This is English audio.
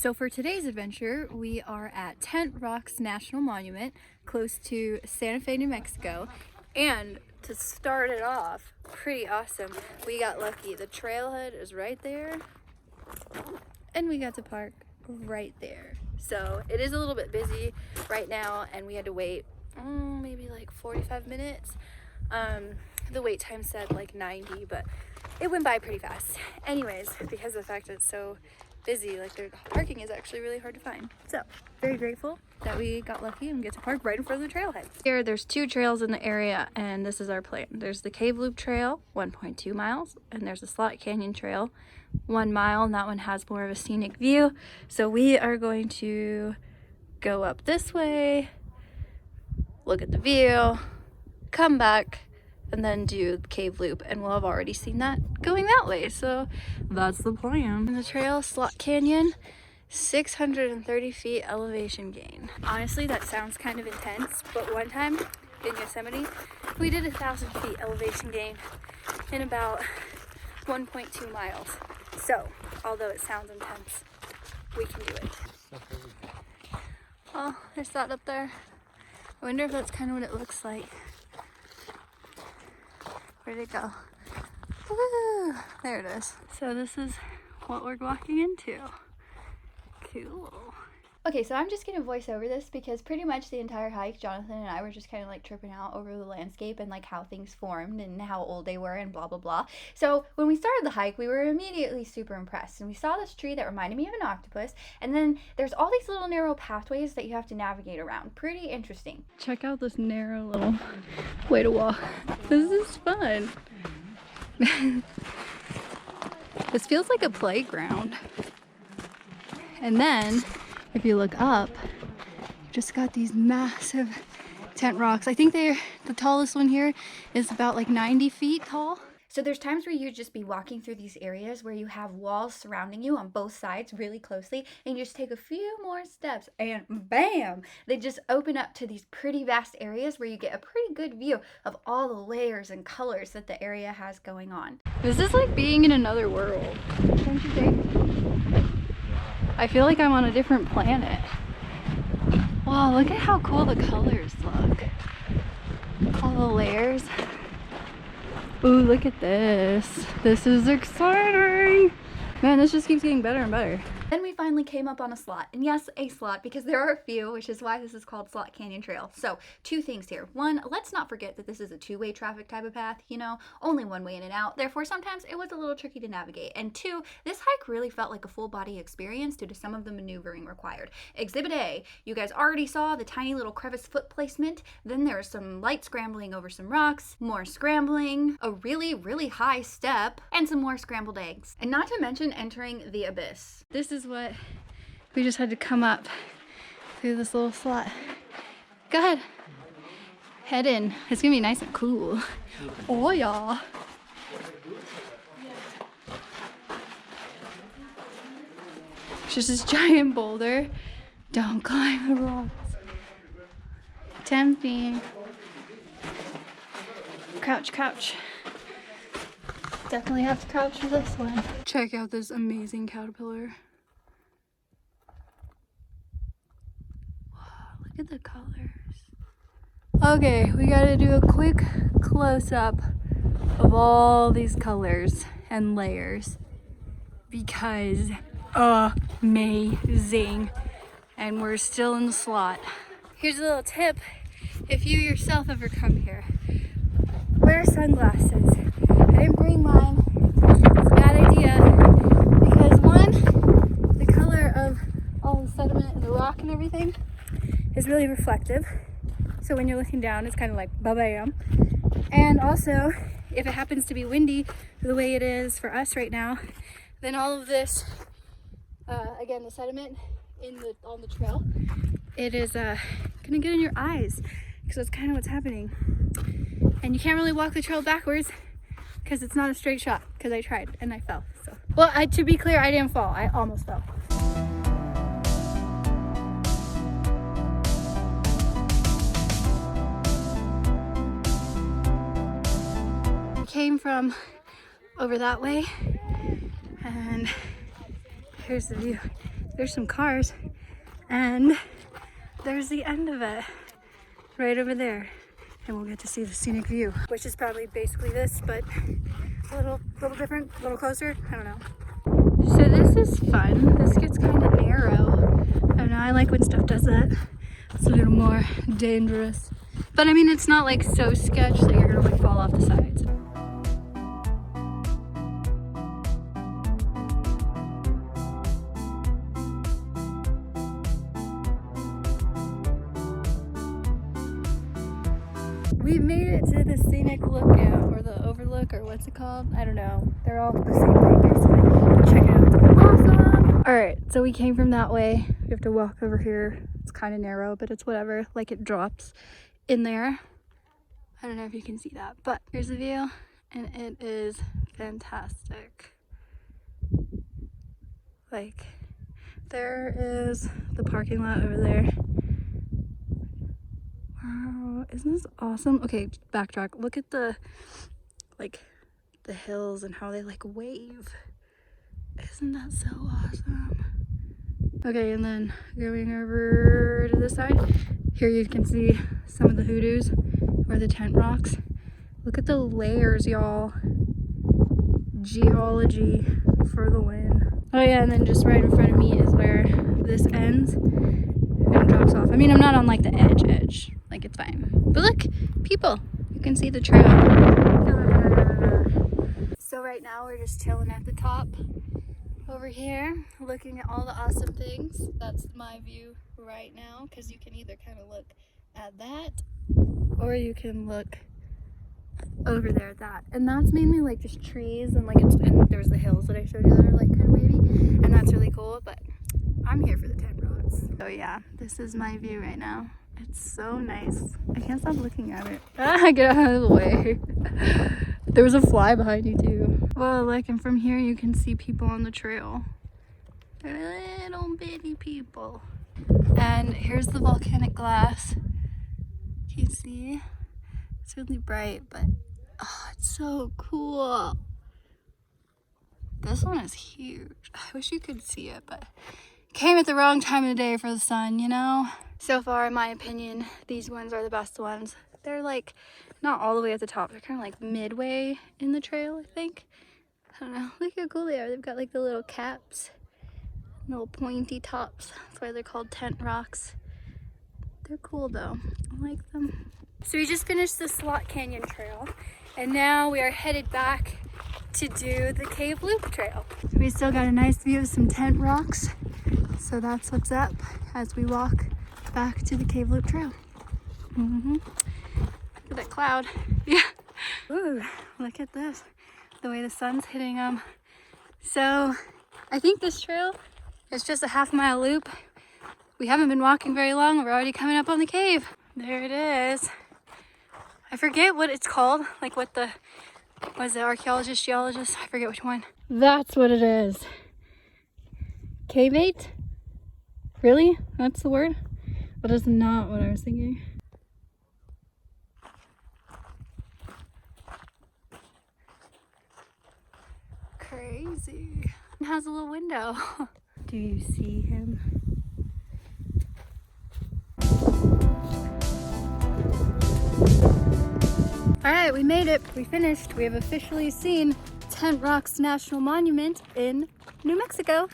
So for today's adventure, we are at Tent Rocks National Monument, close to Santa Fe, New Mexico. And to start it off, pretty awesome, we got lucky. The trailhead is right there, and we got to park right there. So it is a little bit busy right now, and we had to wait maybe like 45 minutes. The wait time said like 90, but it went by pretty fast. Anyways, because of the fact that it's so busy, like the parking is actually really hard to find. So very grateful that we got lucky and get to park right in front of the trailhead. Here there's two trails in the area, and this is our plan. There's the Cave Loop Trail, 1.2 miles, and there's the Slot Canyon Trail, 1 mile, and that one has more of a scenic view. So we are going to go up this way, look at the view, come back, and then do the cave loop, and we'll have already seen that going that way. So that's the plan. And the trail, Slot Canyon, 630 feet elevation gain. Honestly, that sounds kind of intense, but one time in Yosemite, we did 1,000 feet elevation gain in about 1.2 miles. So, although it sounds intense, we can do it. Oh, there's that up there. I wonder if that's kind of what it looks like. Where'd it go? Woo! There it is. So this is what we're walking into. Cool. Okay, so I'm just gonna voice over this because pretty much the entire hike, Jonathan and I were just kind of like tripping out over the landscape and like how things formed and how old they were and blah blah blah. So when we started the hike, we were immediately super impressed, and we saw this tree that reminded me of an octopus, and then there's all these little narrow pathways that you have to navigate around. Pretty interesting. Check out this narrow little way to walk. This is fun. This feels like a playground. And then if you look up, you've just got these massive tent rocks. I think the tallest one here is about like 90 feet tall. So there's times where you just be walking through these areas where you have walls surrounding you on both sides really closely, and you just take a few more steps and bam, they just open up to these pretty vast areas where you get a pretty good view of all the layers and colors that the area has going on. This is like being in another world, don't you think? I feel like I'm on a different planet. Wow, look at how cool the colors look. All the layers. Ooh, look at this. This is exciting. Man, this just keeps getting better and better. Then we finally came up on a slot, and yes, a slot, because there are a few, which is why this is called Slot Canyon Trail. So, two things here. One, let's not forget that this is a two-way traffic type of path, you know, only one way in and out. Therefore, sometimes it was a little tricky to navigate. And two, this hike really felt like a full-body experience due to some of the maneuvering required. Exhibit A, you guys already saw the tiny little crevice foot placement. Then there's some light scrambling over some rocks, more scrambling, a really, really high step, and some more scrambled eggs. And not to mention entering the abyss. This is what we just had to come up through this little slot. Go ahead. Head in. It's gonna be nice and cool. Oh yeah. It's just this giant boulder. Don't climb the rocks. Tempting. Crouch, crouch. Definitely have to crouch for this one. Check out this amazing caterpillar. Wow, look at the colors. Okay, we gotta do a quick close-up of all these colors and layers because amazing. And we're still in the slot. Here's a little tip. If you yourself ever come here, wear sunglasses. I didn't bring mine. It's a bad idea because one, the color of all the sediment and the rock and everything is really reflective. So when you're looking down, it's kind of like ba-bam. And also, if it happens to be windy the way it is for us right now, then all of this, again, the sediment on the trail, it is gonna get in your eyes because that's kind of what's happening. And you can't really walk the trail backwards because it's not a straight shot, because I tried and I fell. So, well, to be clear, I didn't fall. I almost fell. We came from over that way, and here's the view. there's some cars, and there's the end of it right over there. And we'll get to see the scenic view, which is probably basically this, but a little different, a little closer. I don't know. So this is fun. This gets kind of narrow. I don't know, I like when stuff does that. It's a little more dangerous. But I mean, it's not like so sketch that you're gonna like fall off the sides. We made it to the scenic lookout, or the overlook, or what's it called? I don't know. They're all the same thing basically. Check it out. Awesome! Alright, so we came from that way. We have to walk over here. It's kind of narrow, but it's whatever. Like it drops in there. I don't know if you can see that, but here's the view, and it is fantastic. Like, there is the parking lot over there. Wow, isn't this awesome? Okay, backtrack. Look at the hills and how they like wave. Isn't that so awesome? Okay, and then going over to this side, here you can see some of the hoodoos or the tent rocks. Look at the layers, y'all. Geology for the win. Oh yeah, and then just right in front of me is where this ends and drops off. I mean, I'm not on like the edge. Like, it's fine. But look, people, you can see the trail. So right now we're just chilling at the top over here, looking at all the awesome things. That's my view right now, because you can either kind of look at that, or you can look over there at that. And that's mainly like just trees, and like and there's the hills that I showed you that are like kind of wavy, and that's really cool. But I'm here for the tent rocks. So yeah, this is my view right now. It's so nice. I can't stop looking at it. Get out of the way. There was a fly behind you too. Well, like, and from here you can see people on the trail. They're little bitty people. And here's the volcanic glass. Can you see? It's really bright, but oh, it's so cool. This one is huge. I wish you could see it, but came at the wrong time of the day for the sun, you know? So far, in my opinion, these ones are the best ones. They're like not all the way at the top. They're kind of like midway in the trail, I think. I don't know. Look how cool they are. They've got like the little caps, little pointy tops. That's why they're called tent rocks. They're cool though. I like them. So we just finished the Slot Canyon Trail, and now we are headed back to do the Cave Loop Trail. We still got a nice view of some tent rocks, so that's what's up as we walk back to the Cave Loop Trail. Look at that cloud. Yeah. Ooh, look at this. The way the sun's hitting them. So I think this trail is just a half-mile loop. We haven't been walking very long. We're already coming up on the cave. There it is. I forget what it's called. Like what the, was it archaeologist, geologist? I forget which one. That's what it is. Cavate? Really? That's the word? That is not what I was thinking. Crazy. It has a little window. Do you see him? All right, we made it. We finished. We have officially seen Tent Rocks National Monument in New Mexico.